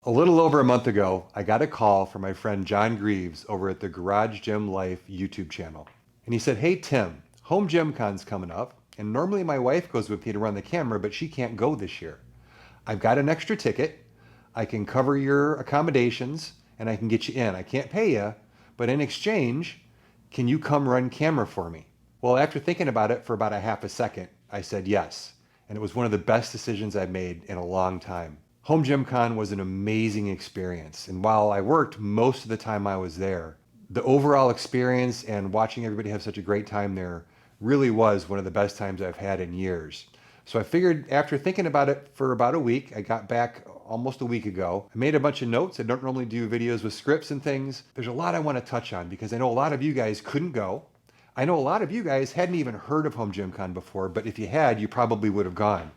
A little over a month ago, I got a call from my friend John Greaves over at the Garage Gym Life YouTube channel. And he said, "Hey Tim, Home Gym Con's coming up, and normally my wife goes with me to run the camera, but she can't go this year. I've got an extra ticket. I can cover your accommodations and I can get you in. I can't pay you, but in exchange, can you come run camera for me?" Well, after thinking about it for about a half a second, I said yes. And it was one of the best decisions I've made in a long time. Home Gym Con was an amazing experience. And while I worked most of the time I was there, the overall experience and watching everybody have such a great time there really was one of the best times I've had in years. So I figured after thinking about it for about a week, I got back almost a week ago. I made a bunch of notes. I don't normally do videos with scripts and things. There's a lot I want to touch on because I know a lot of you guys couldn't go. I know a lot of you guys hadn't even heard of Home Gym Con before, but if you had, you probably would have gone.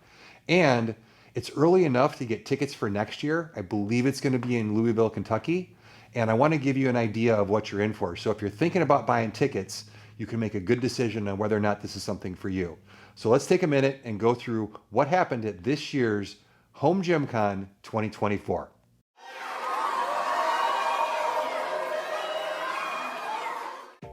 And it's early enough to get tickets for next year. I believe it's going to be in Louisville, Kentucky. And I want to give you an idea of what you're in for. So if you're thinking about buying tickets, you can make a good decision on whether or not this is something for you. So let's take a minute and go through what happened at this year's Home Gym Con 2024.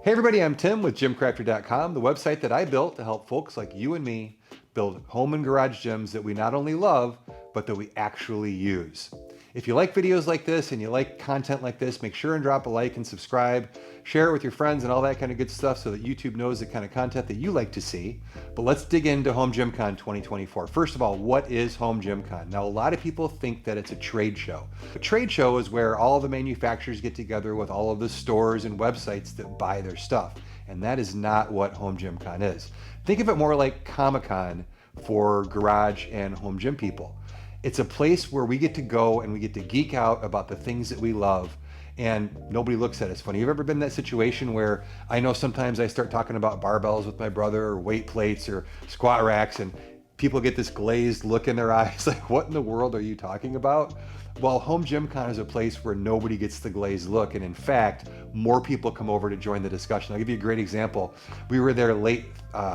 Hey everybody, I'm Tim with GymCrafter.com, the website that I built to help folks like you and me build home and garage gyms that we not only love, but that we actually use. If you like videos like this and you like content like this, make sure and drop a like and subscribe, share it with your friends and all that kind of good stuff so that YouTube knows the kind of content that you like to see. But let's dig into Home Gym Con 2024. First of all, what is Home Gym Con? Now, a lot of people think that it's a trade show. A trade show is where all the manufacturers get together with all of the stores and websites that buy their stuff. And that is not what Home Gym Con is. Think of it more like Comic-Con for garage and home gym people. It's a place where we get to go and we get to geek out about the things that we love and nobody looks at us funny. You've ever been in that situation where I know sometimes I start talking about barbells with my brother or weight plates or squat racks and people get this glazed look in their eyes like, what in the world are you talking about? Well, Home Gym Con is a place where nobody gets the glazed look. And in fact, more people come over to join the discussion. I'll give you a great example. We were there late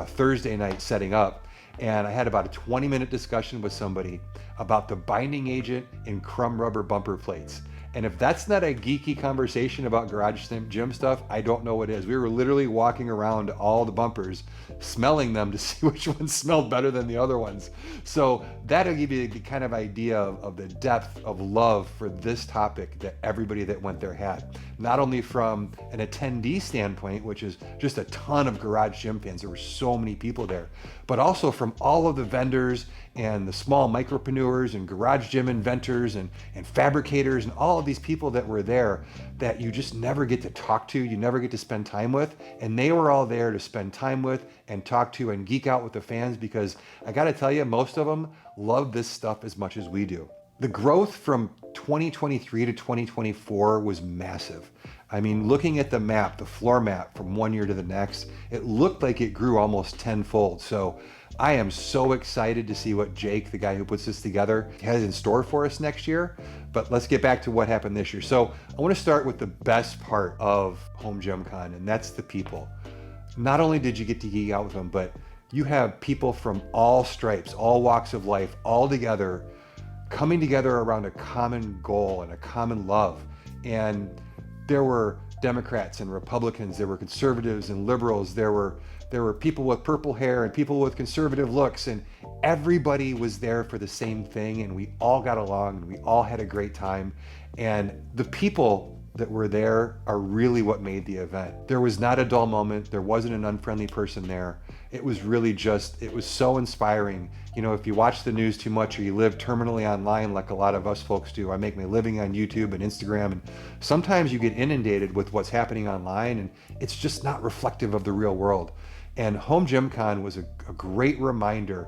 Thursday night setting up and I had about a 20-minute discussion with somebody about the binding agent in crumb rubber bumper plates. And if that's not a geeky conversation about garage gym stuff, I don't know what is. We were literally walking around all the bumpers, smelling them to see which ones smelled better than the other ones. So that'll give you the kind of idea of the depth of love for this topic that everybody that went there had. Not only from an attendee standpoint, which is just a ton of garage gym fans, there were so many people there, but also from all of the vendors and the small micropreneurs and garage gym inventors and fabricators and all of these people that were there that you just never get to talk to, you never get to spend time with. And they were all there to spend time with and talk to and geek out with the fans because I gotta tell you, most of them love this stuff as much as we do. The growth from 2023 to 2024 was massive. I mean, looking at the map, the floor map from one year to the next, it looked like it grew almost tenfold. So I am so excited to see what Jake, the guy who puts this together, has in store for us next year. But let's get back to what happened this year. So I want to start with the best part of Home Gym Con, and that's the people. Not only did you get to geek out with them, but you have people from all stripes, all walks of life, all together, coming together around a common goal and a common love. And there were Democrats and Republicans, there were conservatives and liberals, there were people with purple hair and people with conservative looks, and everybody was there for the same thing, and we all got along and we all had a great time. And the people that were there are really what made the event. There was not a dull moment. There wasn't an unfriendly person there. It was really just, it was so inspiring. You know, if you watch the news too much or you live terminally online like a lot of us folks do, I make my living on YouTube and Instagram, and sometimes you get inundated with what's happening online and it's just not reflective of the real world. And Home Gym Con was a great reminder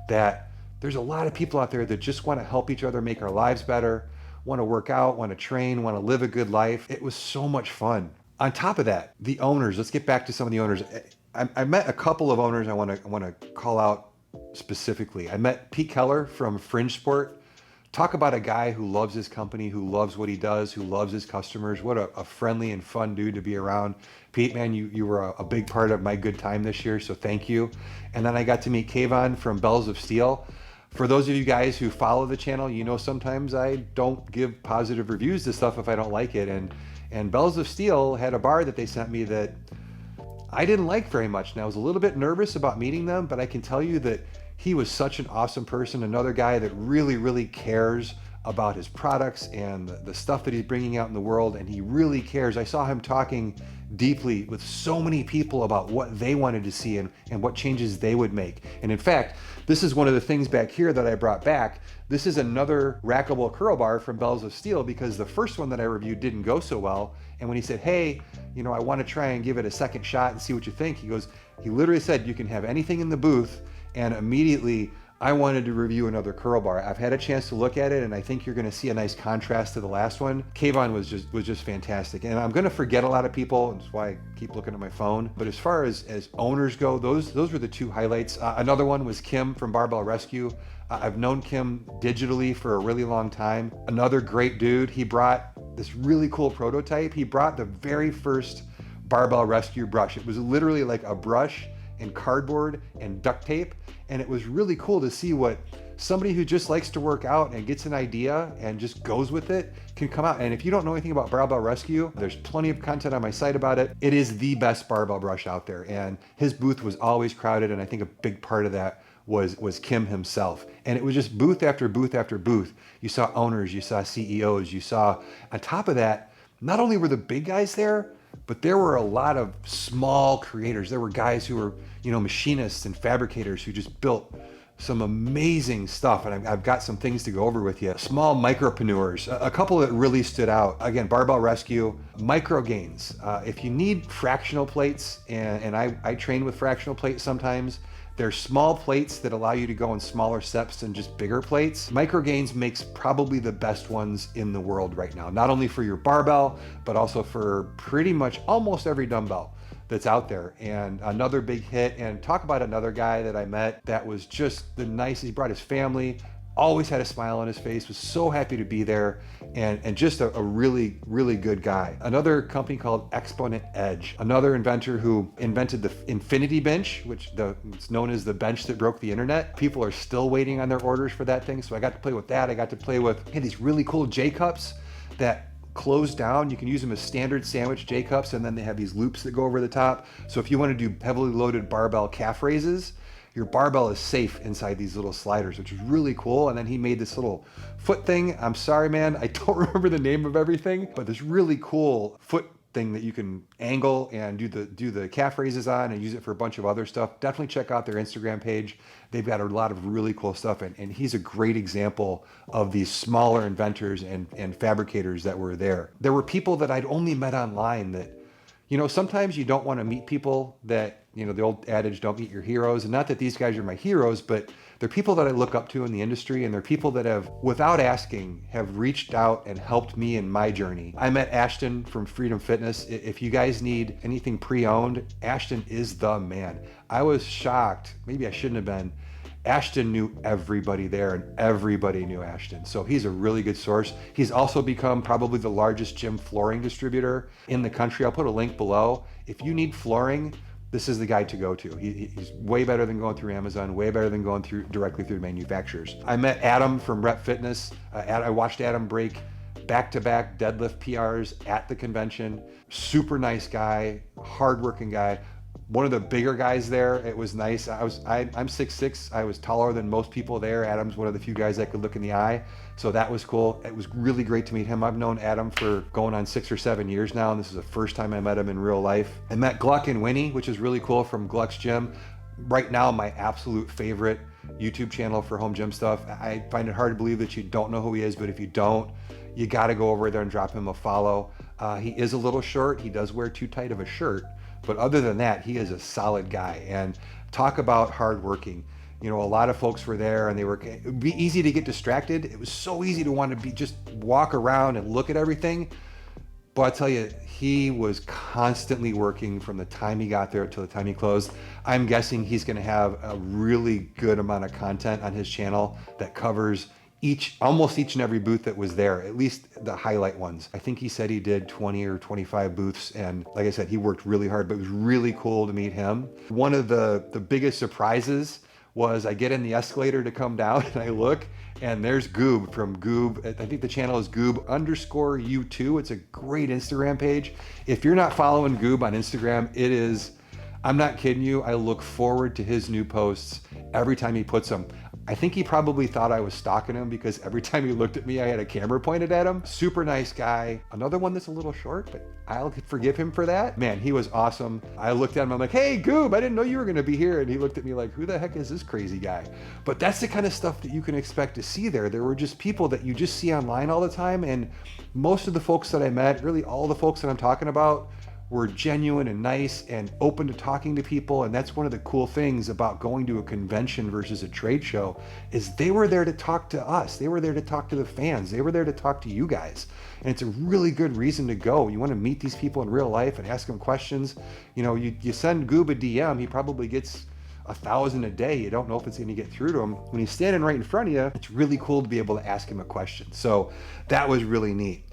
that there's a lot of people out there that just want to help each other make our lives better, want to work out, want to train, want to live a good life. It was so much fun. On top of that, the owners, let's get back to some of the owners. I met a couple of owners I want to call out specifically. I met Pete Keller from Fring Sport. Talk about a guy who loves his company, who loves what he does, who loves his customers. What a friendly and fun dude to be around. Pete, man, you were a big part of my good time this year, so thank you. And then I got to meet Kayvon from Bells of Steel. For those of you guys who follow the channel, you know sometimes I don't give positive reviews to stuff if I don't like it. And Bells of Steel had a bar that they sent me that I didn't like very much. And I was a little bit nervous about meeting them, but I can tell you that he was such an awesome person. Another guy that really, really cares about his products and the stuff that he's bringing out in the world. And he really cares. I saw him talking deeply with so many people about what they wanted to see and what changes they would make. And in fact, this is one of the things back here that I brought back. This is another rackable curl bar from Bells of Steel, because the first one that I reviewed didn't go so well. And when he said, hey, you know, I want to try and give it a second shot and see what you think, he literally said, you can have anything in the booth. And immediately I wanted to review another curl bar. I've had a chance to look at it, and I think you're going to see a nice contrast to the last one. Kayvon was just fantastic. And I'm going to forget a lot of people. That's why I keep looking at my phone. But as far as owners go, those were the two highlights. Another one was Kim from Barbell Rescue. I've known Kim digitally for a really long time. Another great dude. He brought this really cool prototype. He brought the very first Barbell Rescue brush. It was literally like a brush and cardboard and duct tape. And it was really cool to see what somebody who just likes to work out and gets an idea and just goes with it can come out. And if you don't know anything about Barbell Rescue, there's plenty of content on my site about it. It is the best barbell brush out there. And his booth was always crowded. And I think a big part of that was Kim himself. And it was just booth after booth after booth. You saw owners, you saw CEOs, you saw, on top of that, not only were the big guys there, but there were a lot of small creators. There were guys who were, you know, machinists and fabricators who just built some amazing stuff. And I've got some things to go over with you. Small micropreneurs, a couple that really stood out. Again, Barbell Rescue, Micro Gains. If you need fractional plates, and I train with fractional plates sometimes, they're small plates that allow you to go in smaller steps than just bigger plates. Micro Gains makes probably the best ones in the world right now, not only for your barbell, but also for pretty much almost every dumbbell that's out there. And another big hit. And talk about another guy that I met that was just the nicest. He brought his family, always had a smile on his face, was so happy to be there, and just a really, really good guy. Another company called Exponent Edge, another inventor who invented the Infinity Bench, which it's known as the bench that broke the internet. People are still waiting on their orders for that thing, so I got to play with that. I got to play with these really cool J-cups that close down. You can use them as standard sandwich J-cups, and then they have these loops that go over the top. So if you want to do heavily loaded barbell calf raises, your barbell is safe inside these little sliders, which is really cool. And then he made this little foot thing. I'm sorry, man, I don't remember the name of everything, but this really cool foot thing that you can angle and do the calf raises on and use it for a bunch of other stuff. Definitely check out their Instagram page. They've got a lot of really cool stuff, and he's a great example of these smaller inventors and fabricators that were there. There were people that I'd only met online that, you know, sometimes you don't want to meet people that, you know, the old adage, don't meet your heroes. And not that these guys are my heroes, but they're people that I look up to in the industry, and they're people that have, without asking, have reached out and helped me in my journey. I met Ashton from Freedom Fitness. If you guys need anything pre-owned, Ashton is the man. I was shocked, maybe I shouldn't have been. Ashton knew everybody there, and everybody knew Ashton. So he's a really good source. He's also become probably the largest gym flooring distributor in the country. I'll put a link below. If you need flooring, this is the guy to go to. He's way better than going through Amazon, way better than going directly through manufacturers. I met Adam from Rep Fitness. I watched Adam break back-to-back deadlift PRs at the convention. Super nice guy, hardworking guy. One of the bigger guys there. It was nice. I'm 6'6". I was taller than most people there. Adam's one of the few guys I could look in the eye. So that was cool. It was really great to meet him. I've known Adam for going on 6 or 7 years now, and this is the first time I met him in real life. I met Gluck and Winnie, which is really cool, from Gluck's Gym. Right now, my absolute favorite YouTube channel for home gym stuff. I find it hard to believe that you don't know who he is, but if you don't, you got to go over there and drop him a follow. He is a little short. He does wear too tight of a shirt. But other than that, he is a solid guy. And talk about hardworking. You know, a lot of folks were there, and it would be easy to get distracted. It was so easy to want to just walk around and look at everything. But I tell you, he was constantly working from the time he got there till the time he closed. I'm guessing he's going to have a really good amount of content on his channel that covers almost each and every booth that was there, at least the highlight ones. I think he said he did 20 or 25 booths, and like I said, he worked really hard, but it was really cool to meet him. One of the biggest surprises was I get in the escalator to come down and I look and there's Goob from Goob. I think the channel is Goob_U2. It's a great Instagram page. If you're not following Goob on Instagram, it is, I'm not kidding you. I look forward to his new posts every time he puts them. I think he probably thought I was stalking him because every time he looked at me, I had a camera pointed at him. Super nice guy. Another one that's a little short, but I'll forgive him for that. Man, he was awesome. I looked at him, I'm like, hey, Goob, I didn't know you were gonna be here. And he looked at me like, who the heck is this crazy guy? But that's the kind of stuff that you can expect to see there. There were just people that you just see online all the time. And most of the folks that I met, really all the folks that I'm talking about, were genuine and nice and open to talking to people. And that's one of the cool things about going to a convention versus a trade show is they were there to talk to us. They were there to talk to the fans. They were there to talk to you guys. And it's a really good reason to go. You want to meet these people in real life and ask them questions. You know, you send Goob a DM, he probably gets 1,000 a day. You don't know if it's going to get through to him. When he's standing right in front of you, it's really cool to be able to ask him a question. So that was really neat.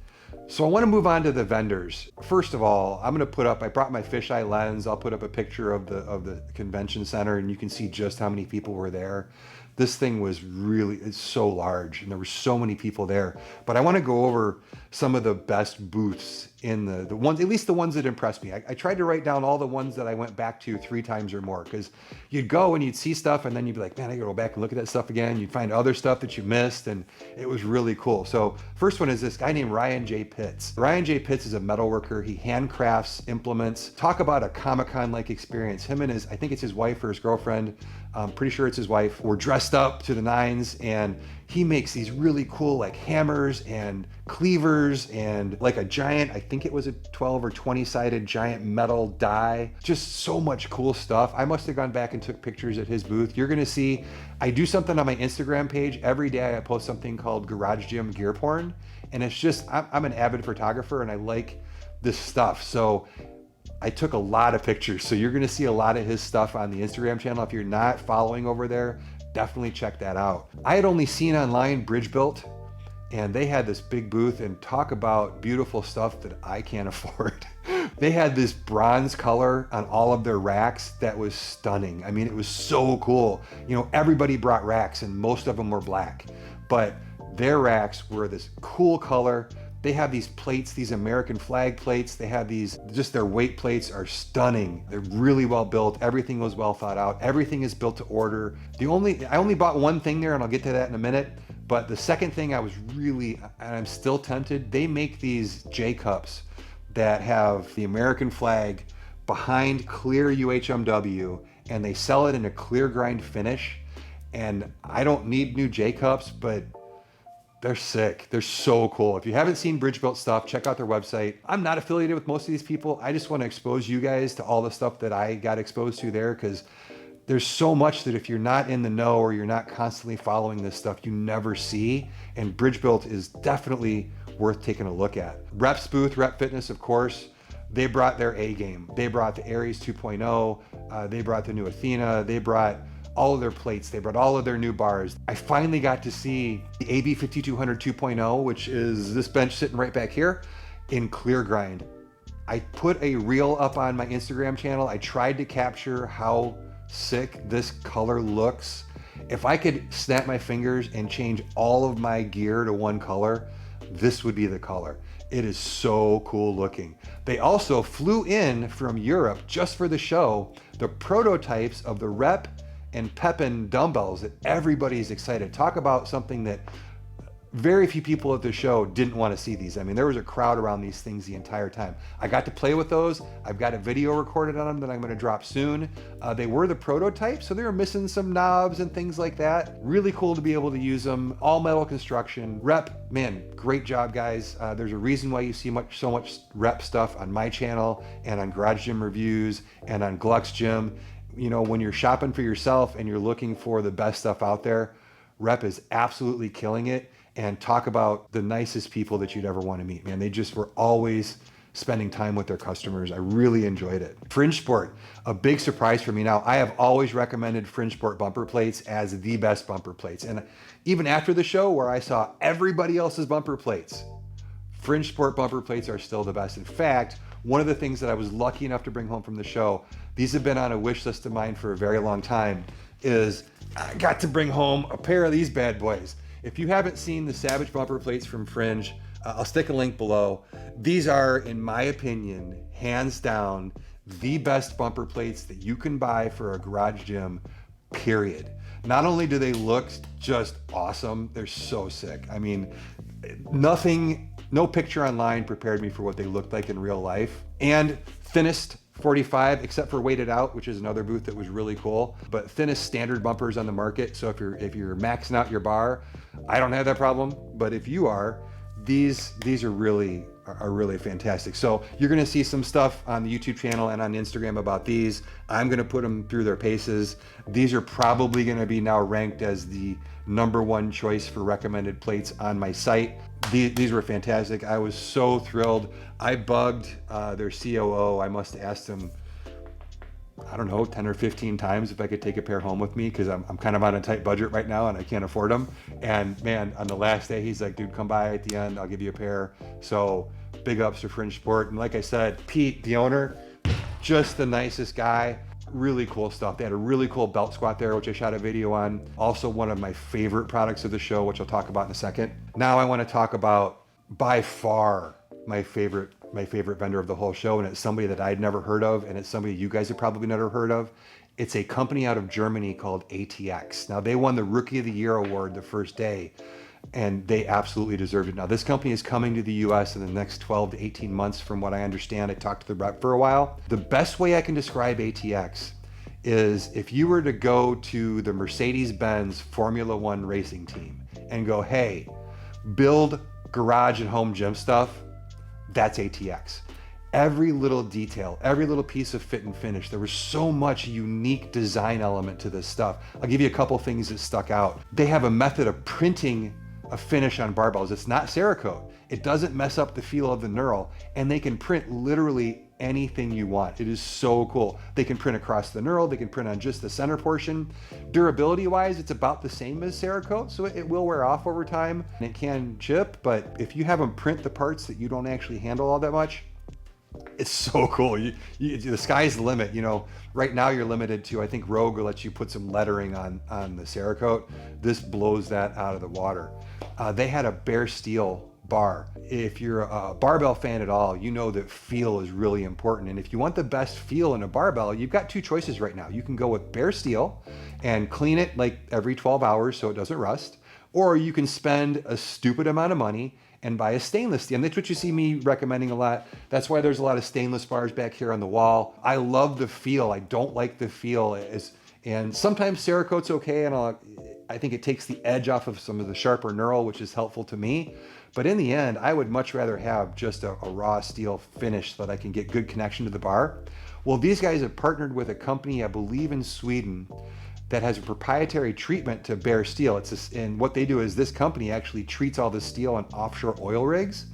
So I want to move on to the vendors. First of all, I'm going to put up, I brought my fisheye lens. I'll put up a picture of the convention center and you can see just how many people were there. This thing was really, it's so large and there were so many people there. But I want to go over some of the best booths in the ones, at least the ones that impressed me. I tried to write down all the ones that I went back to 3 times or more, because you'd go and you'd see stuff and then you'd be like, man, I gotta go back and look at that stuff again. You'd find other stuff that you missed and it was really cool. So first one is this guy named Ryan J. Pitts. Ryan J. Pitts is a metalworker. He handcrafts implements. Talk about a Comic-Con-like experience. Him and his, I think it's his wife or his girlfriend, I'm pretty sure it's his wife, were dressed up to the nines, and he makes these really cool like hammers and cleavers and like a giant, I think it was a 12 or 20 sided giant metal die. Just so much cool stuff. I must have gone back and took pictures at his booth. You're gonna see, I do something on my Instagram page. Every day I post something called Garage Gym Gear Porn. And it's just, I'm an avid photographer and I like this stuff. So I took a lot of pictures. So you're gonna see a lot of his stuff on the Instagram channel. If you're not following over there, definitely check that out. I had only seen online BridgeBuilt, and they had this big booth, and talk about beautiful stuff that I can't afford. They had this bronze color on all of their racks that was stunning. I mean, it was so cool. You know, everybody brought racks and most of them were black, but their racks were this cool color. They have these plates, these American flag plates. They have these, just their weight plates are stunning. They're really well built. Everything was well thought out. Everything is built to order. I only bought one thing there, and I'll get to that in a minute. But the second thing I was really, and I'm still tempted, they make these J cups that have the American flag behind clear UHMW, and they sell it in a clear grind finish. And I don't need new J cups, but they're sick. They're so cool. If you haven't seen BridgeBuilt stuff, check out their website. I'm not affiliated with most of these people. I just want to expose you guys to all the stuff that I got exposed to there, because there's so much that if you're not in the know or you're not constantly following this stuff, you never see. And BridgeBuilt is definitely worth taking a look at. Rep's booth, Rep Fitness, of course, they brought their A game. They brought the Aries 2.0. They brought the new Athena. They brought all of their plates. They brought all of their new bars. I finally got to see the AB 5200 2.0, which is this bench sitting right back here, in clear grind. I put a reel up on my Instagram channel. I tried to capture how sick this color looks. If I could snap my fingers and change all of my gear to one color, this would be the color. It is so cool looking. They also flew in from Europe just for the show the prototypes of the Rep and Pepin dumbbells that everybody's excited. Talk about something that very few people at the show didn't want to see these. I mean, there was a crowd around these things the entire time. I got to play with those. I've got a video recorded on them that I'm going to drop soon. They were the prototypes, so they were missing some knobs and things like that. Really cool to be able to use them. All metal construction. Rep, man, great job, guys. There's a reason why you see so much Rep stuff on my channel and on Garage Gym Reviews and on Glux Gym. You know, when you're shopping for yourself and you're looking for the best stuff out there, Rep is absolutely killing it. And talk about the nicest people that you'd ever want to meet, man. They just were always spending time with their customers. I really enjoyed it. Fring Sport, a big surprise for me. Now, I have always recommended Fring Sport bumper plates as the best bumper plates. And even after the show where I saw everybody else's bumper plates, Fring Sport bumper plates are still the best. In fact, one of the things that I was lucky enough to bring home from the show, these have been on a wish list of mine for a very long time. is I got to bring home a pair of these bad boys. If you haven't seen the Savage bumper plates from Fringe, I'll stick a link below. These are, in my opinion, hands down, the best bumper plates that you can buy for a garage gym, period. Not only do they look just awesome, they're so sick. I mean, no picture online prepared me for what they looked like in real life. And thinnest 45, except for weighted out, which is another booth that was really cool, but thinnest standard bumpers on the market. So if you're maxing out your bar, I don't have that problem, but if you are, these are really fantastic. So you're gonna see some stuff on the YouTube channel and on Instagram about these. I'm gonna put them through their paces. These are probably gonna be now ranked as the #1 choice for recommended plates on my site. These were fantastic. I was so thrilled. I bugged their COO. I must have asked him, I don't know, 10 or 15 times if I could take a pair home with me, because I'm kind of on a tight budget right now and I can't afford them. And man, on the last day, he's like, dude, come by at the end, I'll give you a pair. So big ups to Fring Sport. And like I said, Pete, the owner, just the nicest guy. Really cool stuff. They had a really cool belt squat there, which I shot a video on. Also one of my favorite products of the show, which I'll talk about in a second. Now I want to talk about by far my favorite vendor of the whole show, and it's somebody that I'd never heard of, and it's somebody you guys have probably never heard of. It's a company out of Germany called ATX. Now they won the Rookie of the Year award the first day, and they absolutely deserved it. Now this company is coming to the US in the next 12 to 18 months from what I understand. I talked to the rep for a while. The best way I can describe ATX is if you were to go to the Mercedes-Benz Formula One racing team and go, hey, build garage and home gym stuff, that's ATX. Every little detail, every little piece of fit and finish. There was so much unique design element to this stuff. I'll give you a couple things that stuck out. They have a method of printing a finish on barbells. It's not Cerakote. It doesn't mess up the feel of the knurl, and they can print literally anything you want. It is so cool. They can print across the knurl. They can print on just the center portion. Durability wise, it's about the same as Cerakote, so it will wear off over time and it can chip, but if you have them print the parts that you don't actually handle all that much, it's so cool. The sky's the limit. You know, right now you're limited to, I think Rogue will let you put some lettering on the Cerakote. This blows that out of the water. They had a bare steel bar. If you're a barbell fan at all, you know that feel is really important. And if you want the best feel in a barbell, you've got two choices right now. You can go with bare steel and clean it like every 12 hours so it doesn't rust, or you can spend a stupid amount of money and buy a stainless steel. And that's what you see me recommending a lot. That's why there's a lot of stainless bars back here on the wall. I love the feel. I don't like the feel. And sometimes Cerakote's okay, and I think it takes the edge off of some of the sharper knurl, which is helpful to me. But in the end, I would much rather have just a raw steel finish so that I can get good connection to the bar. Well, these guys have partnered with a company, I believe in Sweden, that has a proprietary treatment to bare steel. And what they do is this company actually treats all the steel on offshore oil rigs.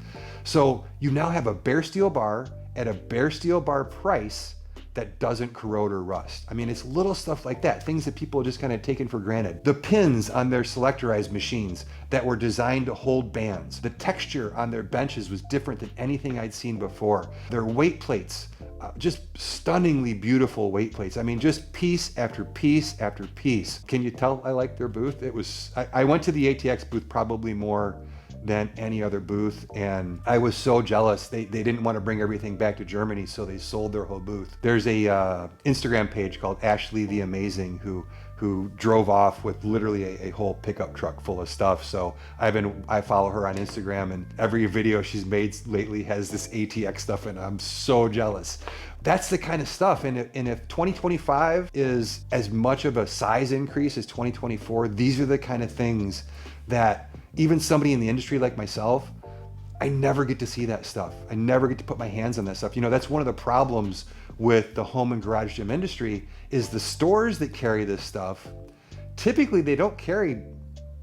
So you now have a bare steel bar at a bare steel bar price that doesn't corrode or rust. I mean, it's little stuff like that, things that people just kind of taken for granted. The pins on their selectorized machines that were designed to hold bands. The texture on their benches was different than anything I'd seen before. Their weight plates, just stunningly beautiful weight plates. I mean, just piece after piece after piece. Can you tell I like their booth? I went to the ATX booth probably more than any other booth, and I was so jealous. They didn't want to bring everything back to Germany, so they sold their whole booth. There's a Instagram page called Ashley the Amazing who drove off with literally a whole pickup truck full of stuff. So I follow her on Instagram, and every video she's made lately has this ATX stuff, and I'm so jealous. That's the kind of stuff. And if 2025 is as much of a size increase as 2024, these are the kind of things that even somebody in the industry like myself, I never get to see that stuff. I never get to put my hands on that stuff. You know, that's one of the problems with the home and garage gym industry is the stores that carry this stuff, typically they don't carry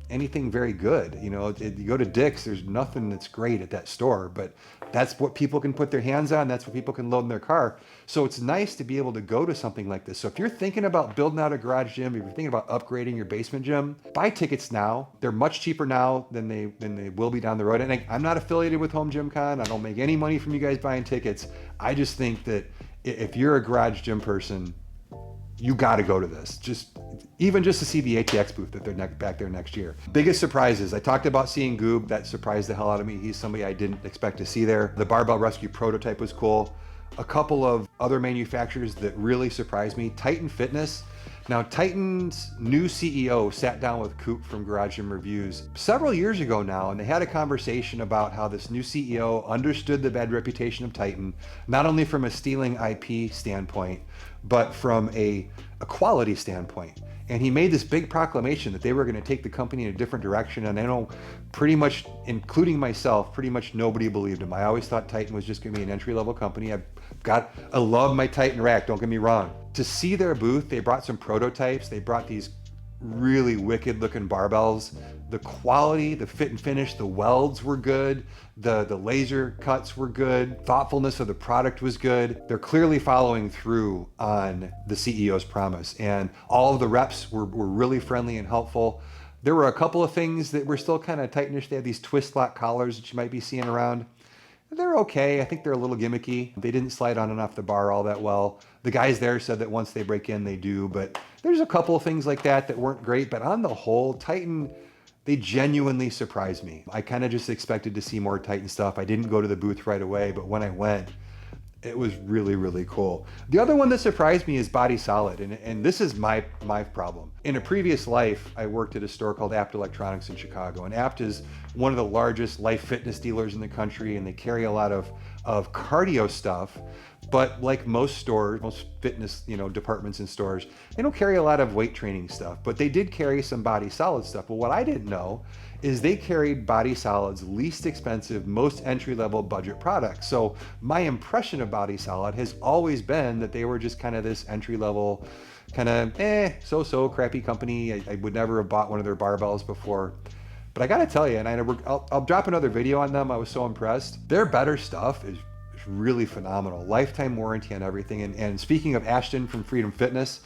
anything very good. You know, you go to Dick's, there's nothing that's great at that store, but that's what people can put their hands on. That's what people can load in their car. So it's nice to be able to go to something like this. So if you're thinking about building out a garage gym, if you're thinking about upgrading your basement gym, buy tickets now. They're much cheaper now than they will be down the road. And I'm not affiliated with Home Gym Con. I don't make any money from you guys buying tickets. I just think that if you're a garage gym person, you got to go to this. Even just to see the ATX booth that they're back there next year. Biggest surprises. I talked about seeing Goob. That surprised the hell out of me. He's somebody I didn't expect to see there. The Barbell Rescue prototype was cool. A couple of other manufacturers that really surprised me. Titan Fitness. Now, Titan's new CEO sat down with Coop from Garage Gym Reviews several years ago now, and they had a conversation about how this new CEO understood the bad reputation of Titan, not only from a stealing IP standpoint, but from a quality standpoint. And he made this big proclamation that they were going to take the company in a different direction. And I know pretty much, including myself, pretty much nobody believed him. I always thought Titan was just going to be an entry-level company. I love my Titan rack, don't get me wrong. To see their booth, they brought some prototypes. They brought these really wicked looking barbells. The quality, the fit and finish, the welds were good. The laser cuts were good. Thoughtfulness of the product was good. They're clearly following through on the CEO's promise. And all of the reps were really friendly and helpful. There were a couple of things that were still kind of Titanish. They had these twist lock collars that you might be seeing around. They're okay. I think they're a little gimmicky. They didn't slide on and off the bar all that well. The guys there said that once they break in, they do, but there's a couple of things like that weren't great. But on the whole, Titan, they genuinely surprised me. I kind of just expected to see more Titan stuff. I didn't go to the booth right away, but when I went, it was really, really cool. The other one that surprised me is Body Solid, and this is my problem. In a previous life, I worked at a store called Apt Electronics in Chicago, and Apt is one of the largest life fitness dealers in the country, and they carry a lot of cardio stuff. But like most stores, most fitness departments and stores, they don't carry a lot of weight training stuff, but they did carry some Body Solid stuff. Well, what I didn't know is they carried Body Solid's least expensive, most entry-level budget products. So my impression of Body Solid has always been that they were just kind of this entry-level, kind of so-so crappy company. I would never have bought one of their barbells before. But I gotta tell you, and I'll drop another video on them. I was so impressed. Their better stuff is really phenomenal. Lifetime warranty on everything. And speaking of Ashton from Freedom Fitness,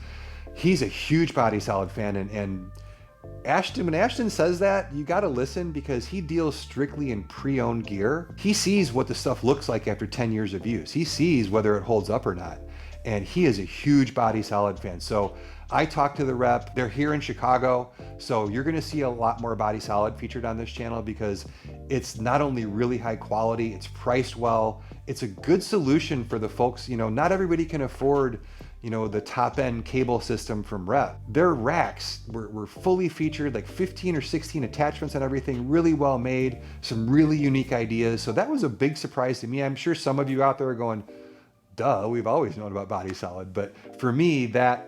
he's a huge Body Solid fan, and Ashton, when Ashton says that, you got to listen, because he deals strictly in pre-owned gear. He sees what the stuff looks like after 10 years of use. He sees whether it holds up or not. And he is a huge Body Solid fan. So I talked to the rep. They're here in Chicago. So you're going to see a lot more Body Solid featured on this channel, because it's not only really high quality, it's priced well. It's a good solution for the folks, not everybody can afford the top end cable system from Rep. Their racks were fully featured, like 15 or 16 attachments and everything, really well made, some really unique ideas. So that was a big surprise to me. I'm sure some of you out there are going, duh, we've always known about Body Solid. But for me, that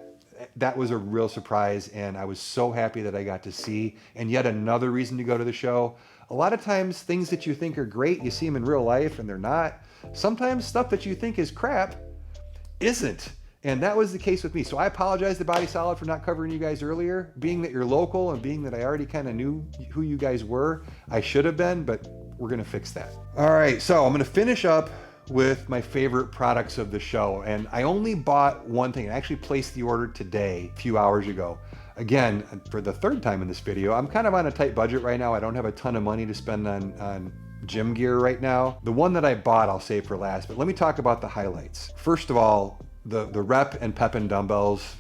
was a real surprise, and I was so happy that I got to see. And yet another reason to go to the show. A lot of times things that you think are great, you see them in real life and they're not. Sometimes stuff that you think is crap isn't. And that was the case with me. So I apologize to Body Solid for not covering you guys earlier. Being that you're local and being that I already kind of knew who you guys were, I should have been, but we're going to fix that. All right, so I'm going to finish up with my favorite products of the show. And I only bought one thing. I actually placed the order today, a few hours ago. Again, for the third time in this video, I'm kind of on a tight budget right now. I don't have a ton of money to spend on gym gear right now. The one that I bought, I'll save for last, but let me talk about the highlights. First of all, the Rep and Pepin dumbbells,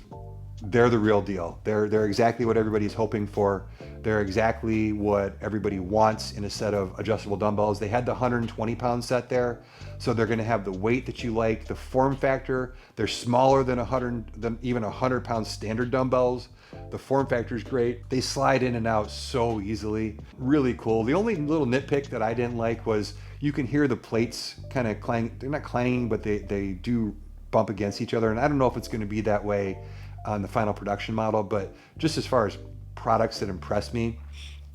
they're the real deal. They're exactly what everybody's hoping for. They're exactly what everybody wants in a set of adjustable dumbbells. They had the 120 pound set there, so they're gonna have the weight that you like, the form factor. They're smaller than even 100 pound standard dumbbells. The form factor is great. They slide in and out so easily. Really cool. The only little nitpick that I didn't like was you can hear the plates kind of clang. They're not clanging, but they do bump against each other. And I don't know if it's going to be that way on the final production model, but just as far as products that impress me,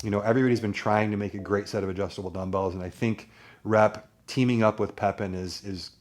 everybody's been trying to make a great set of adjustable dumbbells. And I think Rep teaming up with Pepin is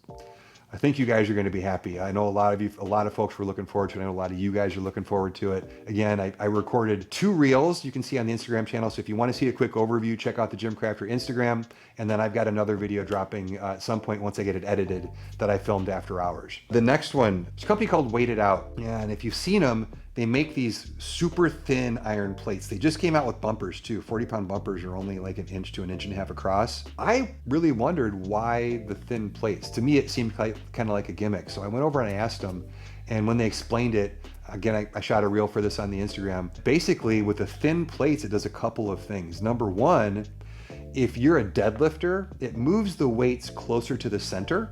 I think you guys are going to be happy. I know a lot of folks were looking forward to it. I know a lot of you guys are looking forward to it. Again, I recorded 2 reels you can see on the Instagram channel. So if you want to see a quick overview, check out the Gym Crafter Instagram. And then I've got another video dropping at some point once I get it edited that I filmed after hours. The next one, it's a company called Weighted Out. Yeah, and if you've seen them, they make these super thin iron plates. They just came out with bumpers too. 40-pound bumpers are only like 1 inch to 1.5 inches across. I really wondered why the thin plates. To me, it seemed kind of like a gimmick. So I went over and I asked them, and when they explained it, Again, I shot a reel for this on the Instagram. Basically, with the thin plates, it does a couple of things. Number one, if you're a deadlifter, it moves the weights closer to the center,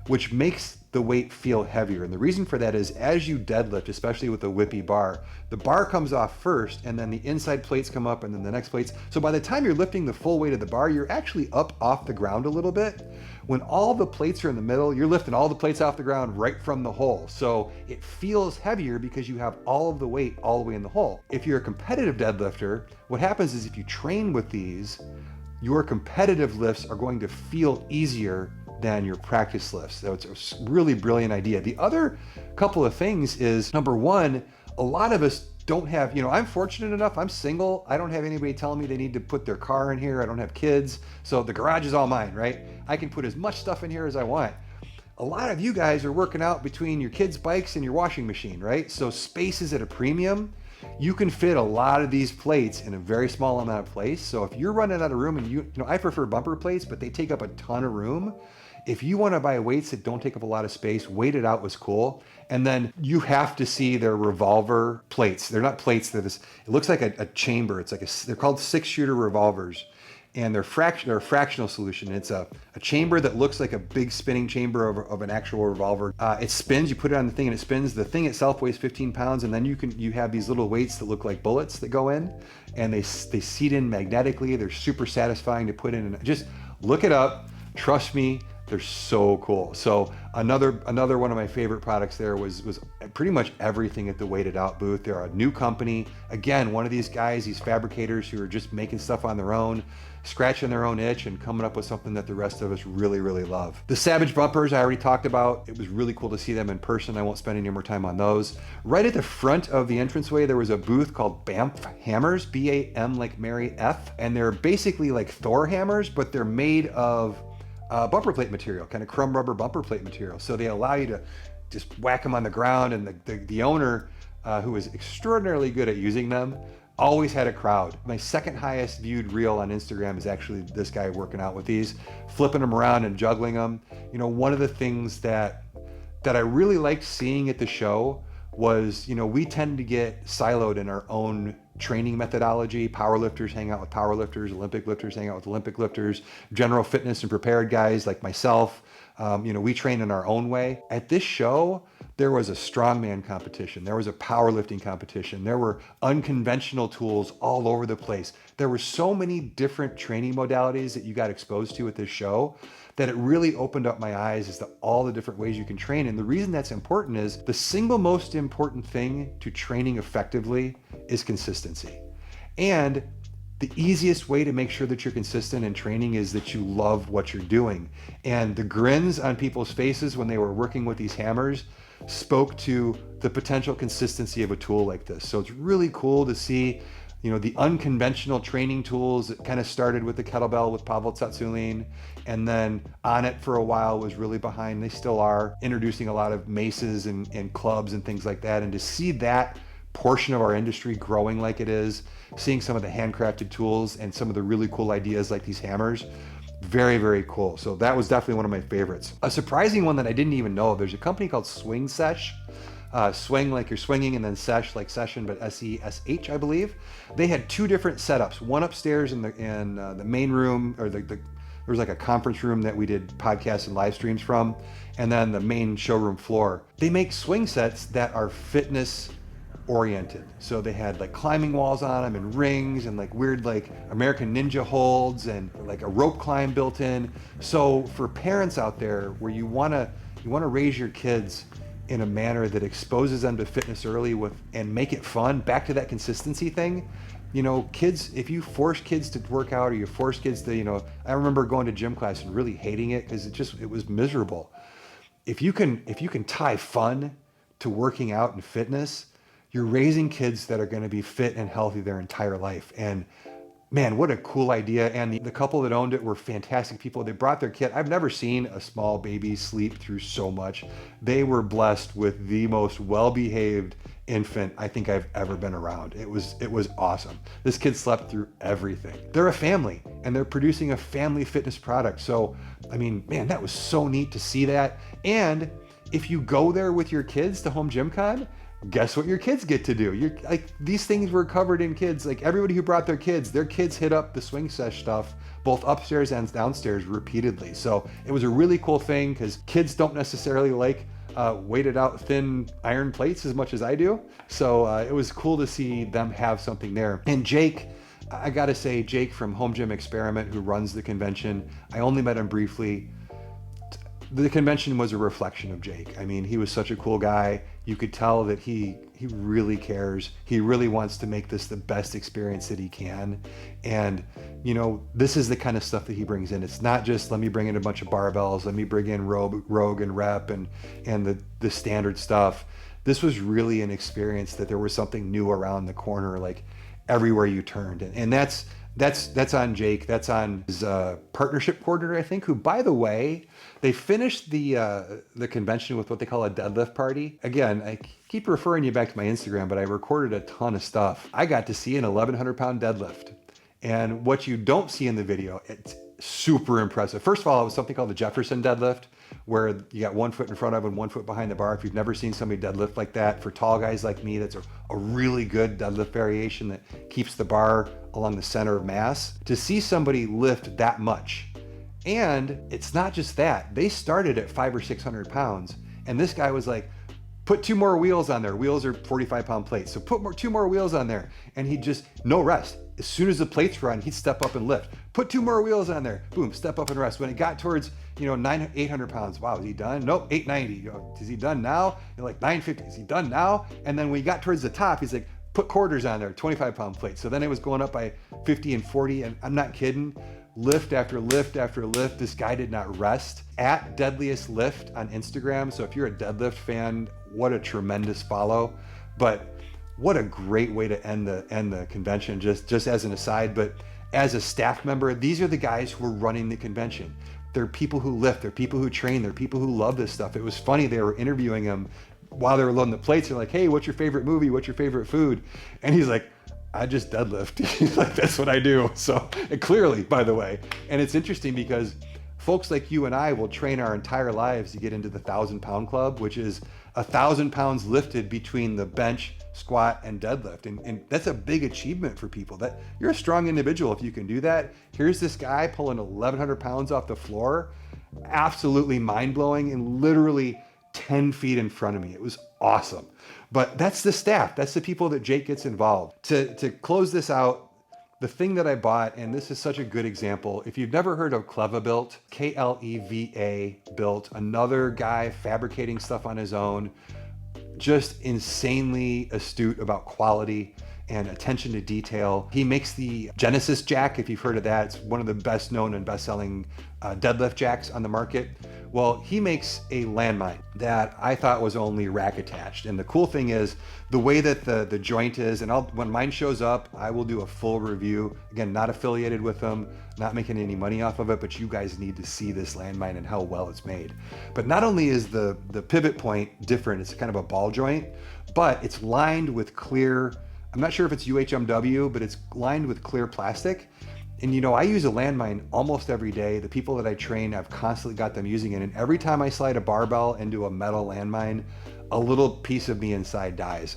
which makes the weight feel heavier. And the reason for that is as you deadlift, especially with a whippy bar, the bar comes off first and then the inside plates come up and then the next plates. So by the time you're lifting the full weight of the bar, you're actually up off the ground a little bit. When all the plates are in the middle, you're lifting all the plates off the ground right from the hole. So it feels heavier because you have all of the weight all the way in the hole. If you're a competitive deadlifter, what happens is if you train with these, your competitive lifts are going to feel easier than your practice lifts. So it's a really brilliant idea. The other couple of things is, number one, a lot of us don't have, I'm fortunate enough, I'm single. I don't have anybody telling me they need to put their car in here. I don't have kids. So the garage is all mine, right? I can put as much stuff in here as I want. A lot of you guys are working out between your kids' bikes and your washing machine, right? So space is at a premium. You can fit a lot of these plates in a very small amount of place. So if you're running out of room and I prefer bumper plates, but they take up a ton of room. If you want to buy weights that don't take up a lot of space, Weighted Out was cool. And then you have to see their revolver plates. They're not plates, it looks like a chamber. It's like they're called 6-shooter revolvers. And they're a fractional solution. It's a chamber that looks like a big spinning chamber of an actual revolver. It spins, you put it on the thing and it spins. The thing itself weighs 15 pounds and then you have these little weights that look like bullets that go in and they seat in magnetically. They're super satisfying to put in. And just look it up, trust me, they're so cool. So another one of my favorite products there was pretty much everything at the Weighted Out booth. They're a new company. Again, one of these guys, these fabricators who are just making stuff on their own, scratching their own itch and coming up with something that the rest of us really, really love. The Savage bumpers I already talked about. It was really cool to see them in person. I won't spend any more time on those. Right at the front of the entranceway, there was a booth called BAMF hammers, B-A-M like Mary F. And they're basically like Thor hammers, but they're made of bumper plate material, kind of crumb rubber bumper plate material. So they allow you to just whack them on the ground, and the owner, who is extraordinarily good at using them, always had a crowd. My second highest viewed reel on Instagram is actually this guy working out with these, flipping them around and juggling them. One of the things that I really liked seeing at the show was, we tend to get siloed in our own training methodology. Powerlifters hang out with powerlifters, Olympic lifters hang out with Olympic lifters, general fitness and prepared guys like myself. We train in our own way. At this show, there was a strongman competition. There was a powerlifting competition. There were unconventional tools all over the place. There were so many different training modalities that you got exposed to at this show that it really opened up my eyes as to all the different ways you can train. And the reason that's important is the single most important thing to training effectively is consistency. And the easiest way to make sure that you're consistent in training is that you love what you're doing. And the grins on people's faces when they were working with these hammers spoke to the potential consistency of a tool like this. So it's really cool to see, the unconventional training tools that kind of started with the kettlebell with Pavel Tsatsouline, and then On It for a while was really behind, they still are, introducing a lot of maces and clubs and things like that. And to see that portion of our industry growing like it is, seeing some of the handcrafted tools and some of the really cool ideas like these hammers, very, very cool. So that was definitely one of my favorites. A surprising one that I didn't even know, there's a company called SwingSesh. Swing like you're swinging, and then sesh like session, but S-E-S-H, I believe. They had two different setups. One upstairs in the main room, or there was like a conference room that we did podcasts and live streams from, and then the main showroom floor. They make swing sets that are fitness oriented. So they had like climbing walls on them and rings and like weird like American Ninja holds and like a rope climb built in. So for parents out there where you want to raise your kids in a manner that exposes them to fitness early and make it fun, back to that consistency thing. Kids, if you force kids to work out or you force kids to, I remember going to gym class and really hating it because it was miserable. If you can tie fun to working out and fitness, you're raising kids that are going to be fit and healthy their entire life. And man, what a cool idea. And the couple that owned it were fantastic people. They brought their kid. I've never seen a small baby sleep through so much. They were blessed with the most well-behaved infant I think I've ever been around. It was awesome. This kid slept through everything. They're a family and they're producing a family fitness product. So, man, that was so neat to see that. And if you go there with your kids to Home Gym Con, guess what your kids get to do? You're like, these things were covered in kids. Like everybody who brought their kids hit up the SwingSesh stuff, both upstairs and downstairs repeatedly. So it was a really cool thing because kids don't necessarily like weighted out thin iron plates as much as I do. So it was cool to see them have something there. And Jake, I gotta say, Jake from Home Gym Experiment, who runs the convention, I only met him briefly. The convention was a reflection of Jake. I mean, he was such a cool guy. You could tell that he really cares. He really wants to make this the best experience that he can. And, you know, this is the kind of stuff that he brings in. It's not just, let me bring in a bunch of barbells, let me bring in Rogue and Rep and the standard stuff. This was really an experience that there was something new around the corner, like everywhere you turned. And that's on Jake. That's on his partnership coordinator, I think, who, by the way, they finished the convention with what they call a Deadlift Party. Again, I keep referring you back to my Instagram, but I recorded a ton of stuff. I got to see an 1,100 pound deadlift. And what you don't see in the video, it's super impressive. First of all, it was something called the Jefferson deadlift, where you got 1 foot in front of and 1 foot behind the bar. If you've never seen somebody deadlift like that, for tall guys like me, that's a really good deadlift variation that keeps the bar along the center of mass. To see somebody lift that much, and it's not just that, they started at 500 or 600 pounds, and this guy was like, put 2 more wheels on there. Wheels are 45 pound plates, so put 2 more wheels on there. And he just, no rest. As soon as the plates were on, he'd step up and lift. Put 2 more wheels on there. Boom, step up and rest. When it got towards, 800 pounds, wow, is he done? Nope, 890. Is he done now? You're like 950. Is he done now? And then when he got towards the top, he's like, put quarters on there, 25 pound plates. So then it was going up by 50 and 40, and I'm not kidding. Lift after lift after lift. This guy did not rest. At Deadliest Lift on Instagram. So if you're a deadlift fan, what a tremendous follow. But what a great way to end the convention, just as an aside. But as a staff member, these are the guys who are running the convention. They're people who lift, they're people who train, they're people who love this stuff. It was funny, they were interviewing him while they were loading the plates. They're like, hey, what's your favorite movie? What's your favorite food? And he's like, I just deadlift. He's like, that's what I do. So clearly, by the way. And it's interesting because folks like you and I will train our entire lives to get into the 1,000 pound club, which is 1,000 pounds lifted between the bench, squat, and deadlift. And that's a big achievement for people. That you're a strong individual if you can do that. Here's this guy pulling 1,100 pounds off the floor. Absolutely mind-blowing, and literally 10 feet in front of me. It was awesome. But that's the staff. That's the people that Jake gets involved. To close this out, the thing that I bought, and this is such a good example, if you've never heard of KlevaBuilt, K-L-E-V-A built, another guy fabricating stuff on his own, just insanely astute about quality and attention to detail. He makes the Genesis jack, if you've heard of that. It's one of the best known and best selling deadlift jacks on the market. Well, he makes a Landmine that I thought was only rack attached. And the cool thing is the way that the joint is, and when mine shows up, I will do a full review. Again, not affiliated with them, not making any money off of it, but you guys need to see this Landmine and how well it's made. But not only is the pivot point different, it's kind of a ball joint, but it's lined with clear, I'm not sure if it's UHMW, but it's lined with clear plastic. And I use a Landmine almost every day. The people that I train, I've constantly got them using it. And every time I slide a barbell into a metal Landmine, a little piece of me inside dies.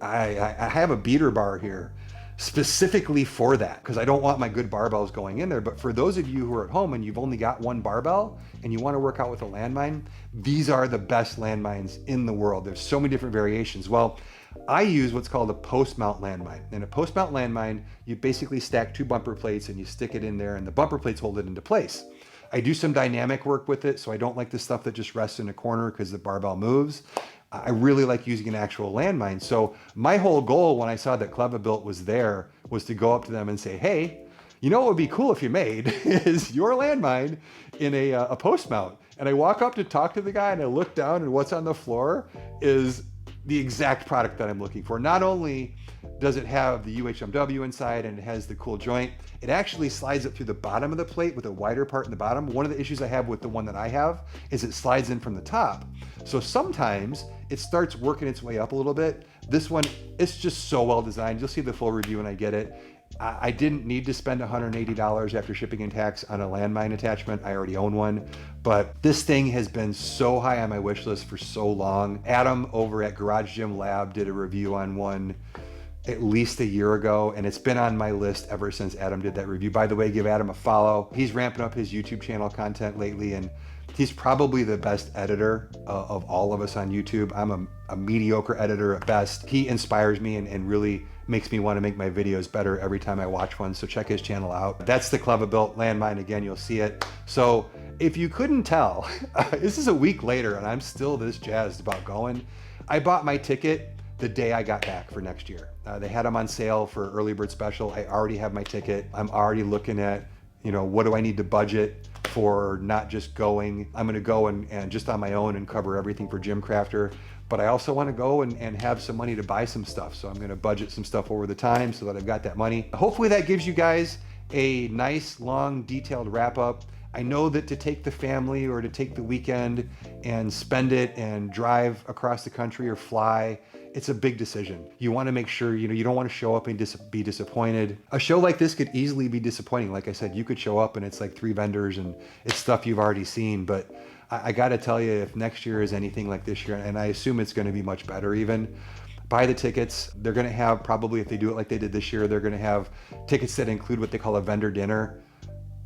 I have a beater bar here specifically for that, because I don't want my good barbells going in there. But for those of you who are at home and you've only got one barbell and you want to work out with a Landmine, these are the best Landmines in the world. There's so many different variations. Well, I use what's called a post mount Landmine. In a post mount Landmine, you basically stack 2 bumper plates and you stick it in there, and the bumper plates hold it into place. I do some dynamic work with it, so I don't like the stuff that just rests in a corner because the barbell moves. I really like using an actual Landmine. So my whole goal when I saw that KlevaBuilt was there was to go up to them and say, hey, you know what would be cool if you made is your Landmine in a post mount. And I walk up to talk to the guy and I look down, and what's on the floor is the exact product that I'm looking for. Not only does it have the UHMW inside and it has the cool joint, it actually slides up through the bottom of the plate with a wider part in the bottom. One of the issues I have with the one that I have is it slides in from the top. So sometimes it starts working its way up a little bit. This one, it's just so well designed. You'll see the full review when I get it. I didn't need to spend $180 after shipping and tax on a Landmine attachment. I already own one, but this thing has been so high on my wish list for so long. Adam over at Garage Gym Lab did a review on one at least a year ago, and it's been on my list ever since Adam did that review. By the way, give Adam a follow. He's ramping up his YouTube channel content lately, and he's probably the best editor of all of us on YouTube. I'm a mediocre editor at best. He inspires me and really makes me want to make my videos better every time I watch one, so check his channel out. That's the Clever-Built Landmine. Again, you'll see it. So if you couldn't tell, this is a week later and I'm still this jazzed about going. I bought my ticket the day I got back for next year. They had them on sale for early bird special. I already have my ticket. I'm already looking at, what do I need to budget for not just going. I'm gonna go and just on my own and cover everything for Gym Crafter, but I also wanna go and have some money to buy some stuff. So I'm gonna budget some stuff over the time so that I've got that money. Hopefully that gives you guys a nice, long, detailed wrap up. I know that to take the family or to take the weekend and spend it and drive across the country or fly, it's a big decision. You want to make sure, you don't want to show up and be disappointed. A show like this could easily be disappointing. Like I said, you could show up and it's like 3 vendors and it's stuff you've already seen. But I got to tell you, if next year is anything like this year, and I assume it's going to be much better even, buy the tickets. They're going to have, probably if they do it like they did this year, they're going to have tickets that include what they call a vendor dinner.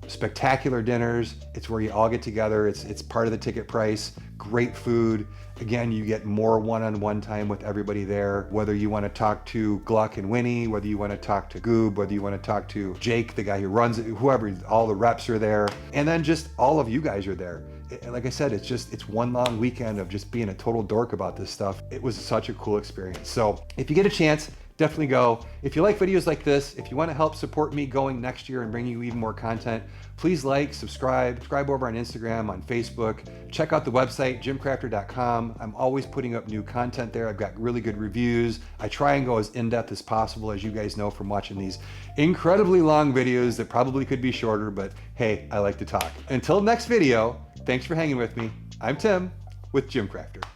Spectacular dinners. It's where you all get together. It's part of the ticket price. Great food. Again, you get more one-on-one time with everybody there. Whether you want to talk to Gluck and Winnie, whether you want to talk to Goob, whether you want to talk to Jake, the guy who runs it, whoever, all the reps are there. And then just all of you guys are there. Like I said, it's one long weekend of just being a total dork about this stuff. It was such a cool experience. So if you get a chance, definitely go. If you like videos like this, if you want to help support me going next year and bring you even more content, please subscribe over on Instagram, on Facebook. Check out the website, gymcrafter.com. I'm always putting up new content there. I've got really good reviews. I try and go as in-depth as possible, as you guys know from watching these incredibly long videos that probably could be shorter, but hey, I like to talk. Until next video, thanks for hanging with me. I'm Tim with Gym Crafter.